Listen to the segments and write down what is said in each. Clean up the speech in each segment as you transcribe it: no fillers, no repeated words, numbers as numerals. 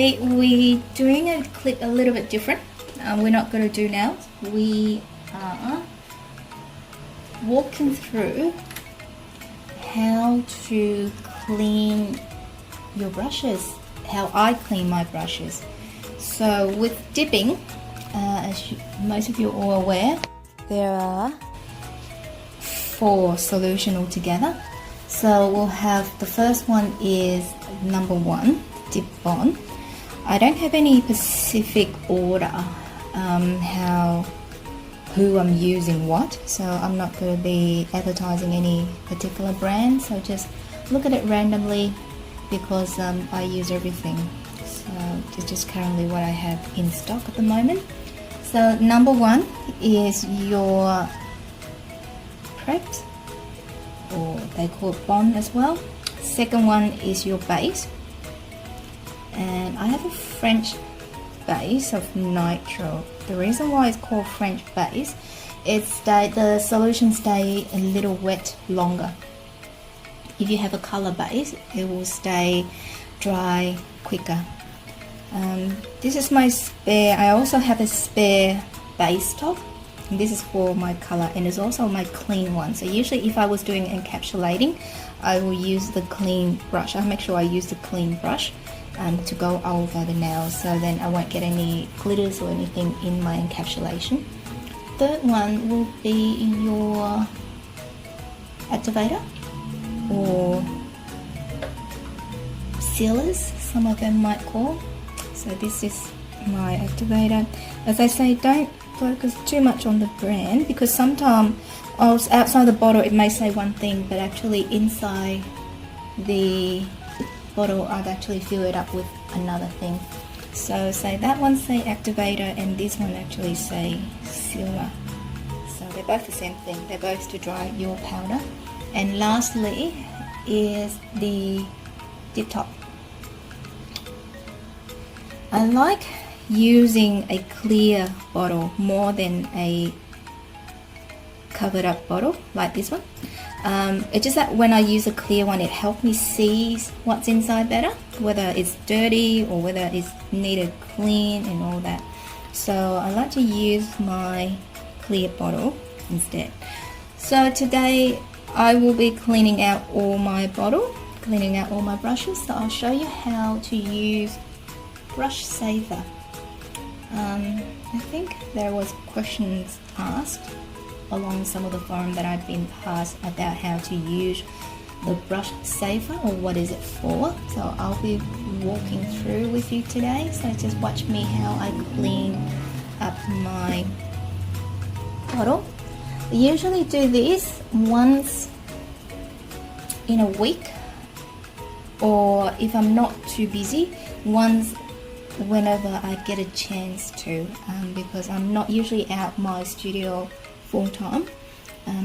today we're doing a clip a little bit different. We're not going to do nails. We are walking through how to clean your brushes, how I clean my brushes. So with dipping, as most of you are all aware, there are 4 solutions altogether. So we'll have, the first one is number 1, dip on. I don't have any specific order who I'm using what, so I'm not going to be advertising any particular brand, so just look at it randomly because I use everything. So it's just currently what I have in stock at the moment. So number 1 is your preps, or they call it bond as well. Second one is your base, and I have a French base of nitro. The reason why it's called French base is that the solution stay a little wet longer. If you have a color base, it will stay dry quicker. This is my spare. I also have a spare base top. And this is for my color, and it's also my clean one. So usually if I was doing encapsulating, I will use the clean brush. I make sure I use the clean brush to go over the nails, so then I won't get any glitters or anything in my encapsulation. Third one will be in your activator or sealers, some of them might call. So this is my activator. As I say, don't focus too much on the brand, because sometimes outside the bottle it may say one thing, but actually inside the bottle I've actually filled it up with another thing. So say that one say activator and this one actually say sealer. So they're both the same thing. They're both to dry your powder. And lastly is the dip top. I like using a clear bottle more than a covered up bottle like this one. It's just that when I use a clear one, it helps me see what's inside better, whether it's dirty or whether it's needed clean and all that. So I like to use my clear bottle instead. So today I will be cleaning out all my bottle, cleaning out all my brushes. So I'll show you how to use brush saver. I think there was questions asked along some of the forum that I've been asked about how to use the brush saver or what is it for. So I'll be walking through with you today. So just watch me how I clean up my bottle. I usually do this once in a week, or if I'm not too busy, once whenever I get a chance to, because I'm not usually out my studio full time.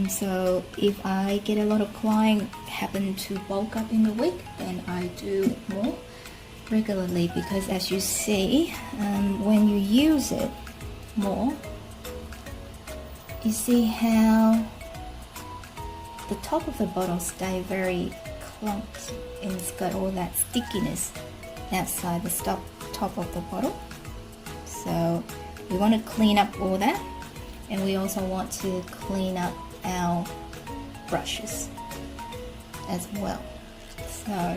So if I get a lot of clients happen to bulk up in the week, then I do more regularly, because as you see, when you use it more, you see how the top of the bottle stay very clumped and it's got all that stickiness outside the top of the bottle. So we want to clean up all that, and we also want to clean up our brushes as well. So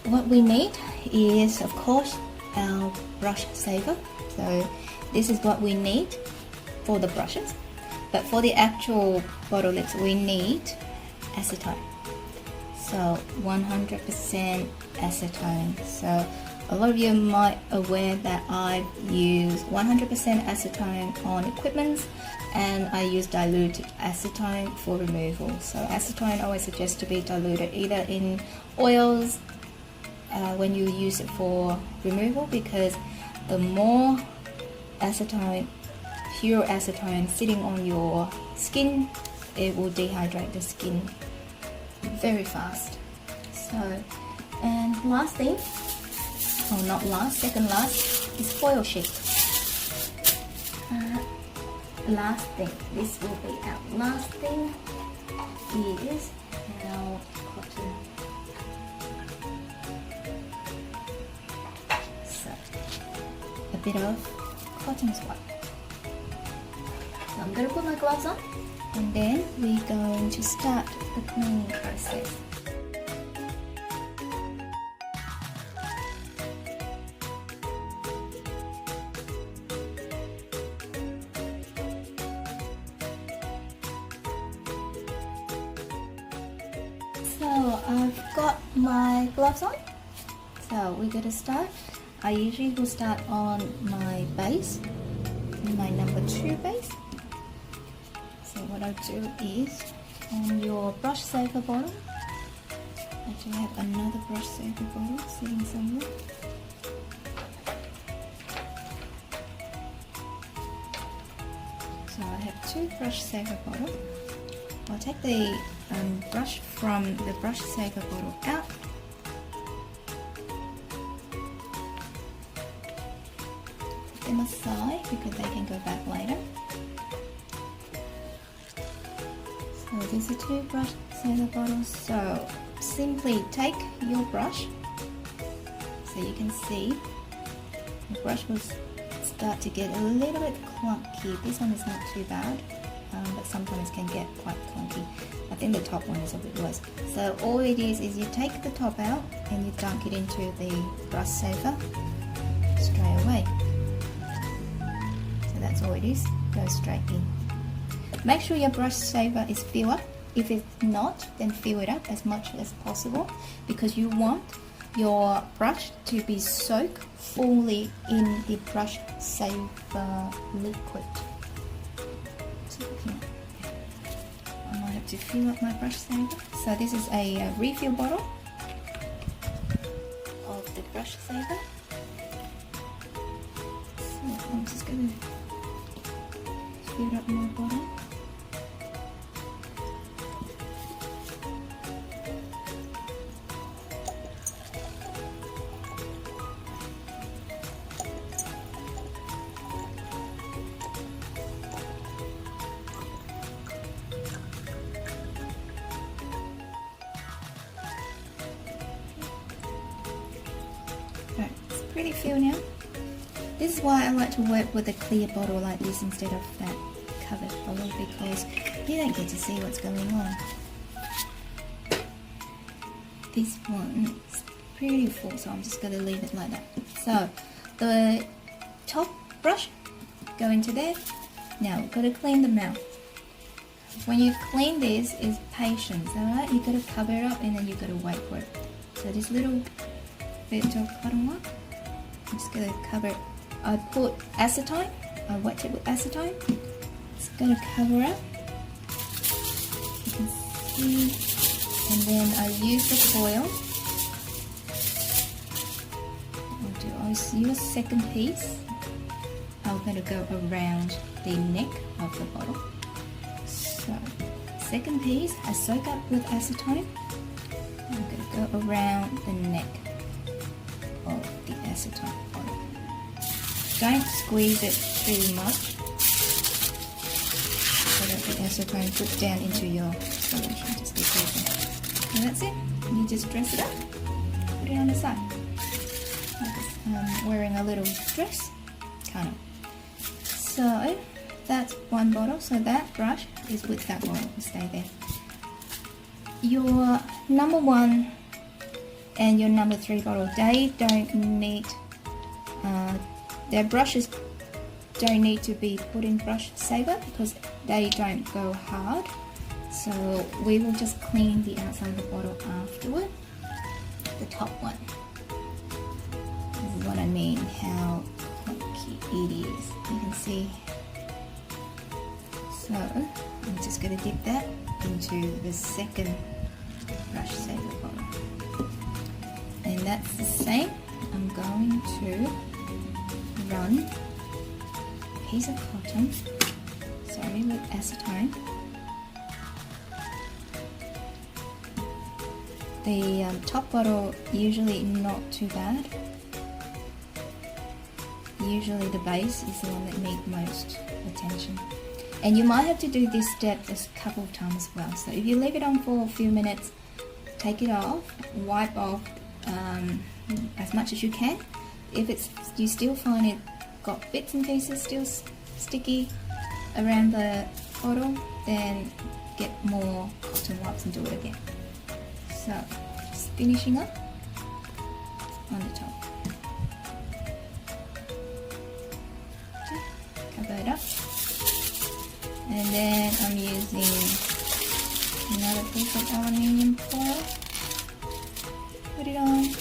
what we need is, of course, our brush saver. So this is what we need for the brushes, but for the actual bottle lips we need acetone. So 100% acetone. So a lot of you might aware that I use 100% acetone on equipment, and I use diluted acetone for removal. So acetone I always suggest to be diluted either in oils when you use it for removal, because the more acetone, pure acetone sitting on your skin, it will dehydrate the skin very fast. So, and last thing, or not last, second last, is foil sheet. Last thing, this will be our last thing, is our cotton bit of cotton swab. So I'm going to put my gloves on, and then we're going to start the cleaning process. So I've got my gloves on, so we're going to start. I usually will start on my base, my number 2 base. So what I'll do is, on your brush saver bottle, I do have another brush saver bottle sitting somewhere. So I have 2 brush saver bottles. I'll take the brush from the brush saver bottle out. Put them aside because they can go back later. So these are 2 brush saver bottles. So simply take your brush. So you can see the brush will start to get a little bit clunky. This one is not too bad. But sometimes can get quite clunky. I think the top one is a bit worse. So all it is you take the top out and you dunk it into the brush saver straight away. So that's all it is, goes straight in. Make sure your brush saver is filled up. If it's not, then fill it up as much as possible because you want your brush to be soaked fully in the brush saver liquid. I might have to fill up my brush saver. So this is a refill bottle of the brush saver. So I'm just going to fill up my bottle. Right, it's pretty filled now. This is why I like to work with a clear bottle like this instead of that covered bottle because you don't get to see what's going on. This one is pretty full, so I'm just going to leave it like that. So the top brush, go into there. Now we've got to clean the mouth. When you clean this, is patience, alright? You've got to cover it up and then you've got to wait for it. So this little bit of cotton one, I'm just going to cover it. I put acetone, I wet it with acetone. It's going to cover up. You can see, and then I use the foil. I'll use a second piece. I'm going to go around the neck of the bottle. So, second piece, I soak up with acetone. I'm going to go around the neck of the acetone bottle. Don't squeeze it too much so that the acetone puts down into your solution. Just be careful. And that's it. You just dress it up, put it on the side. Wearing a little dress, kind of. So that's one bottle. So that brush is with that bottle. Will stay there. Your number 1 and your number 3 bottle, they don't need. Their brushes don't need to be put in brush saver because they don't go hard. So we will just clean the outside of the bottle afterward. The top one. This is what I mean, how clunky it is. You can see. So I'm just going to dip that into the second brush saver bottle. And that's the same. I'm going to run a piece of cotton, sorry, with acetone. The top bottle usually not too bad. Usually the base is the one that needs most attention. And you might have to do this step a couple of times as well. So if you leave it on for a few minutes, take it off, wipe off as much as you can. If you still find it got bits and pieces still sticky around the bottle, then get more cotton wipes and do it again. So just finishing up on the top. Okay, cover it up. And then I'm using another piece of aluminium foil. Put it on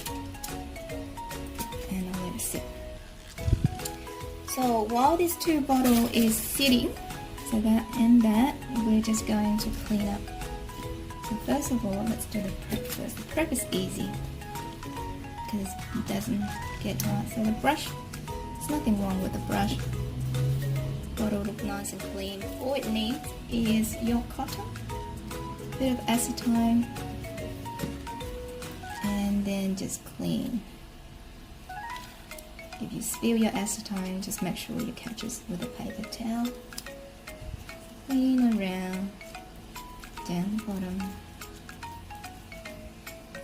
and I'll let it sit. So while this 2 bottle is sitting, so that and that, we're just going to clean up. So first of all, let's do the prep first. The prep is easy because it doesn't get hard. So the brush, there's nothing wrong with the brush. Bottle look nice and clean. All it needs is your cotton, a bit of acetone, and then just clean. If you spill your acetone, just make sure you catch it with a paper towel. Clean around, down the bottom.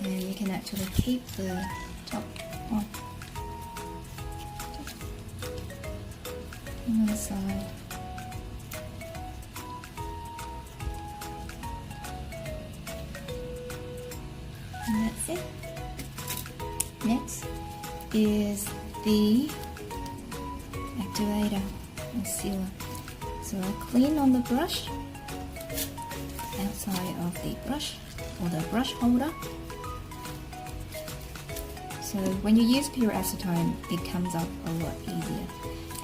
And you can actually keep the top on. On the side. And that's it. Next is the activator or sealer. So I clean on the brush, outside of the brush or the brush holder. So when you use pure acetone, it comes up a lot easier.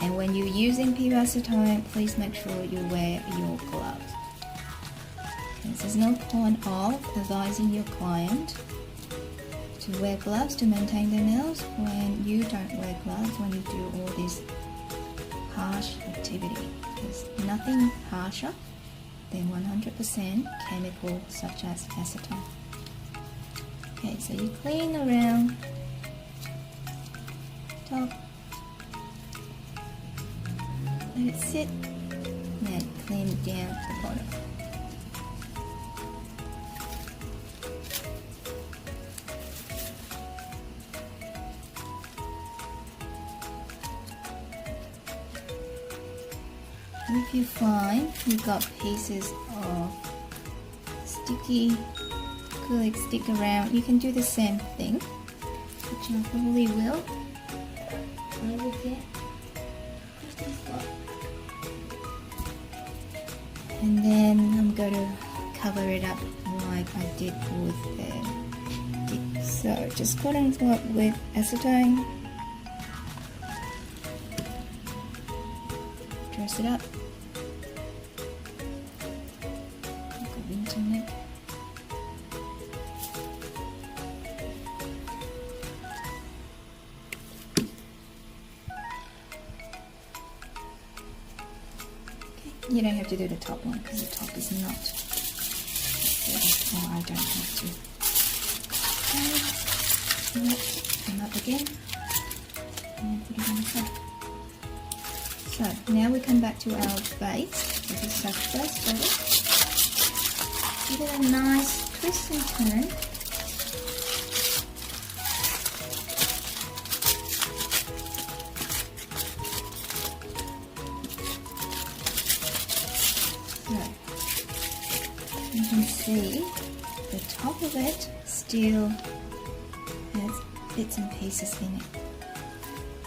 And when you're using pure acetone, please make sure you wear your gloves. Because there's no point of advising your client to wear gloves to maintain their nails when you don't wear gloves when you do all this harsh activity. There's nothing harsher than 100% chemical such as acetone. Okay, so you clean around top, let it sit, and then clean down the bottom. If you find you've got pieces of sticky acrylic stick around, you can do the same thing, which I probably will. I will get and then I'm going to cover it up like I did with the dip. So just cotton swab with acetone, dress it up. Neck. Okay, you don't have to do the top one because the top is not. Oh, I don't have to. Okay, and up again, and put it on the side. So now we come back to our base. This is our first bottle. Give it a nice twist and turn. So you can see the top of it still has bits and pieces in it.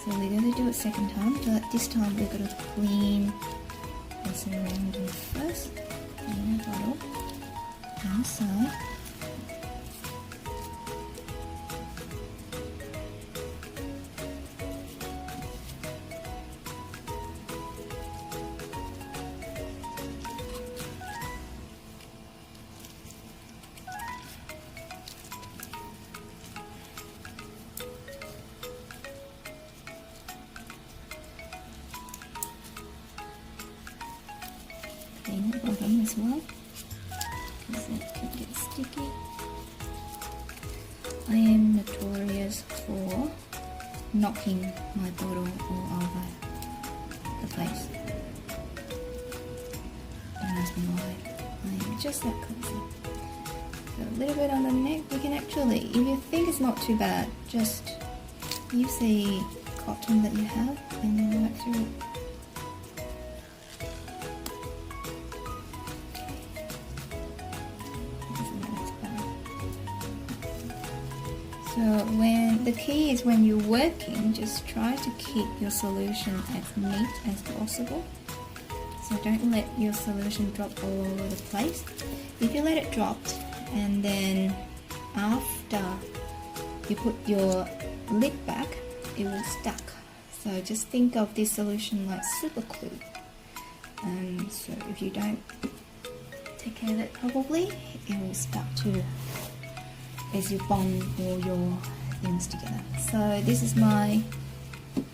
So we're going to do it second time, but this time we're going to clean the surrounding first. Clean the bottle. Inside. Clean the bottom as well, because that can get sticky. I am notorious for knocking my bottle all over the place. Don't ask me why. I am just that clumsy. So a little bit on the neck. You can actually, if you think it's not too bad, just use a cotton that you have and then work through it. So when the key is when you're working, just try to keep your solution as neat as possible. So don't let your solution drop all over the place. If you let it drop and then after you put your lid back, it will stuck. So just think of this solution like super glue. So if you don't take care of it properly, it will stuck to as you bond all your things together. So this is my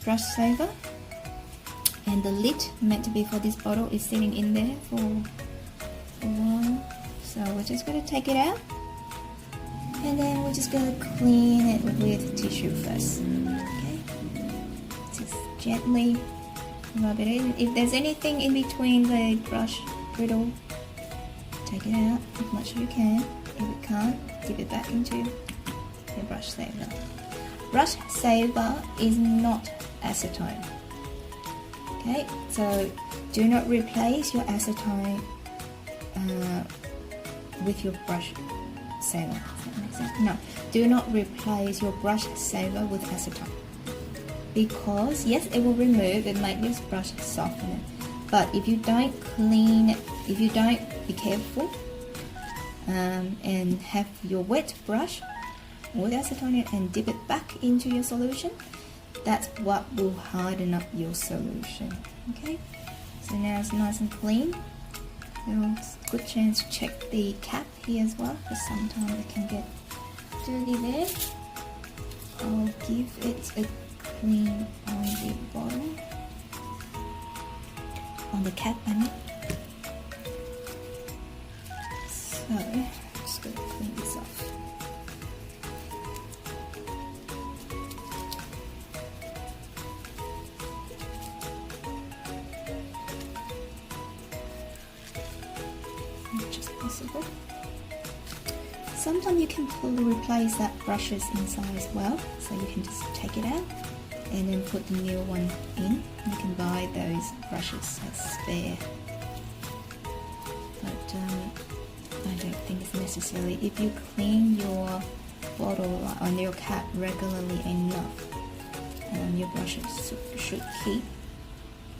brush saver, and the lid meant to be for this bottle is sitting in there for a while. So we're just going to take it out, and then we're just going to clean it with tissue first. Okay, just gently rub it in. If there's anything in between the brush brittle, take it out as much as you can. If you can't, dip it back into your brush saver. Brush saver is not acetone. Okay, so do not replace your acetone with your brush saver. Does that make sense? No, do not replace your brush saver with acetone, because yes, it will remove and make your brush soften. But if you don't clean it, if you don't be careful, and have your wet brush with acetone and dip it back into your solution, that's what will harden up your solution. Okay, so now it's nice and clean. There's a good chance to check the cap here as well, because sometimes it can get dirty there. I'll give it a clean on the bottom, on the cap I mean. So, I'm just going to clean this off. As much as possible. Sometimes you can replace that brushes inside as well, so you can just take it out and then put the new one in. You can buy those brushes as spare. But I don't think it's necessary. If you clean your bottle on your cap regularly enough, your brushes should keep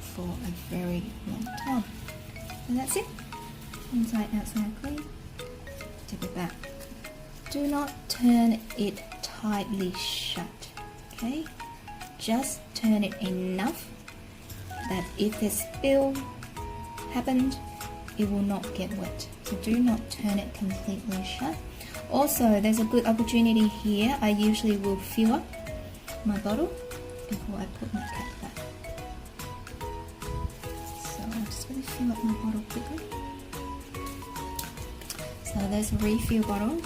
for a very long time. And that's it. Inside, outside clean. Tip it back. Do not turn it tightly shut. Okay? Just turn it enough that if a spill happened, it will not get wet. So do not turn it completely shut. Also, there's a good opportunity here. I usually will fill up my bottle before I put my cap back. So I'm just going to fill up my bottle quickly. So there's a refill bottle.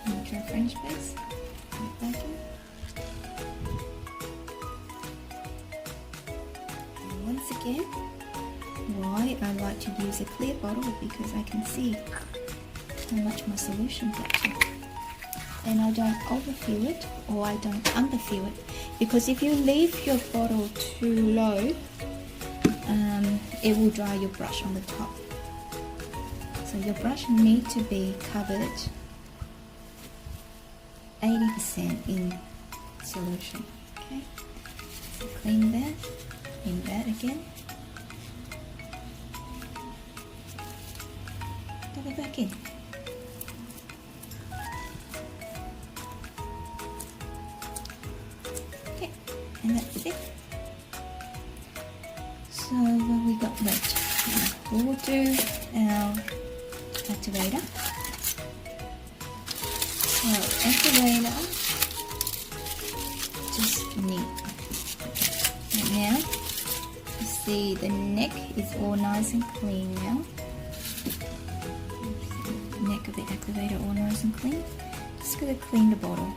Ultra French base. Put it back in. And once again, why I like to use a clear bottle, because I can see how much my solution gets to. And I don't overfill it or I don't underfill it, because if you leave your bottle too low, it will dry your brush on the top. So your brush needs to be covered 80% in solution. Okay, so clean that, clean that again. Dab it back in. Okay, and that's it. So what we got left? We'll do our activator. So activator, just neat. Right now, you see the neck is all nice and clean now. Neck of the activator all nice and clean. Just going to clean the bottle.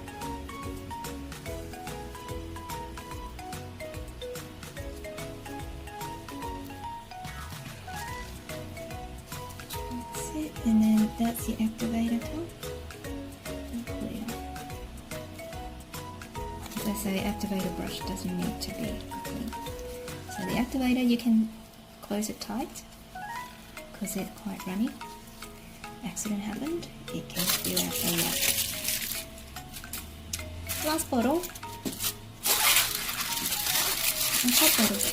That's it, and then that's the activator top. And clear. As I so activator brush doesn't need to be clean. So the activator, you can close it tight because it's quite runny. Accident happened, it can spill out a lot. Last bottle, and top bottles.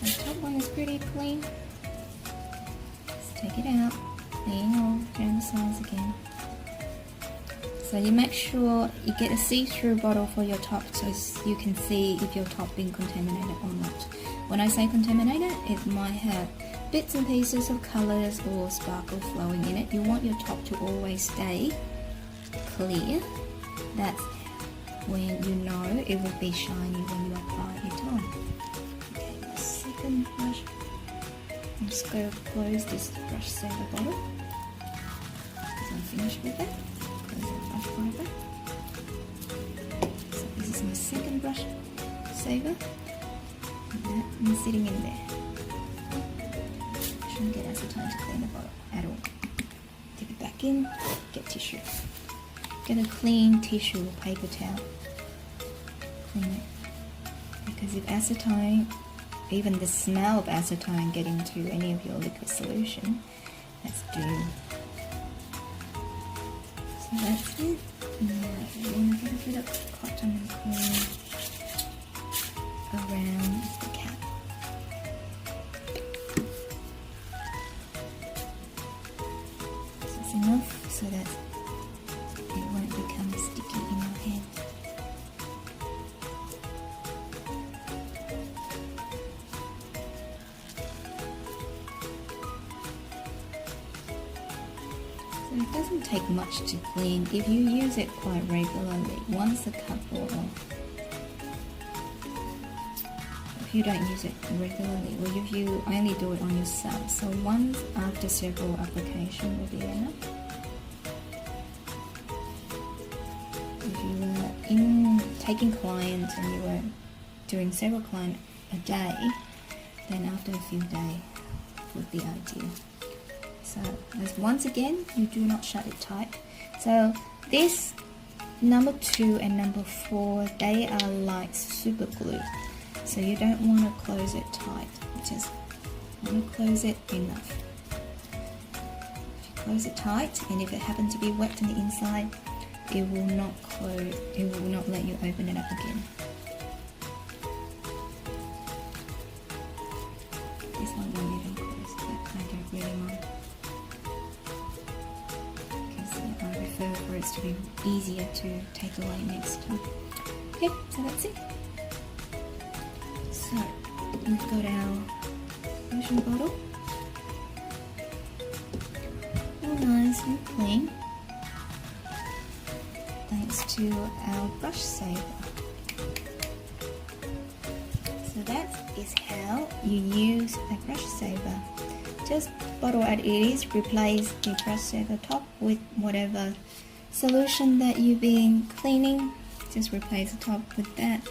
The top one is pretty clean. Let's take it out, clean all around the sides again. So you make sure you get a see-through bottle for your top so you can see if your top been contaminated or not. When I say contaminated, it might have bits and pieces of colours or sparkle flowing in it. You want your top to always stay clear. That's when you know it will be shiny when you apply it on. Okay, my second brush. I'm just going to close this brush saver bottle because I'm finished with that. Close that brush fiber. So this is my second brush saver. And that is sitting in there. Shouldn't get acetone to clean the bottle at all. Dip it back in, get tissue. Get a clean tissue or paper towel. Clean it. Because if acetone, even the smell of acetone get into any of your liquid solution, that's doomed. So that's it. Now you want to get a bit of cotton and clean around the cap. So it's enough so that it won't become sticky in your hand. So it doesn't take much to clean if you use it quite regularly, once a couple of. If you don't use it regularly, or if you only do it on yourself, so once after several applications will be enough. If you were taking clients and you were doing several clients a day, then after a few days would be ideal. So as once again, you do not shut it tight. So this number 2 and number 4, they are like super glue. So you don't want to close it tight, just want to close it enough. If you close it tight, and if it happens to be wet on the inside, it will not close, it will not let you open it up again. This one won't even close, but I don't really mind. Because I prefer for it to be easier to take away next time. Okay, so that's it. So, we've got our lotion bottle, all nice and clean, thanks to our brush saver. So that is how you use a brush saver. Just bottle as it is, replace the brush saver top with whatever solution that you've been cleaning, just replace the top with that.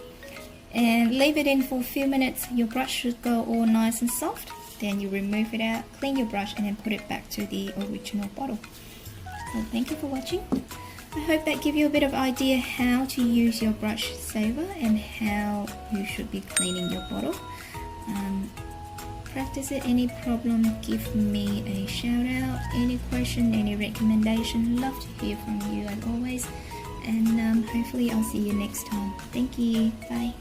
And leave it in for a few minutes. Your brush should go all nice and soft. Then you remove it out, clean your brush, and then put it back to the original bottle. So thank you for watching. I hope that gives you a bit of idea how to use your brush saver and how you should be cleaning your bottle. Practice it. Any problem, give me a shout out. Any question, any recommendation, love to hear from you as always. And hopefully I'll see you next time. Thank you. Bye.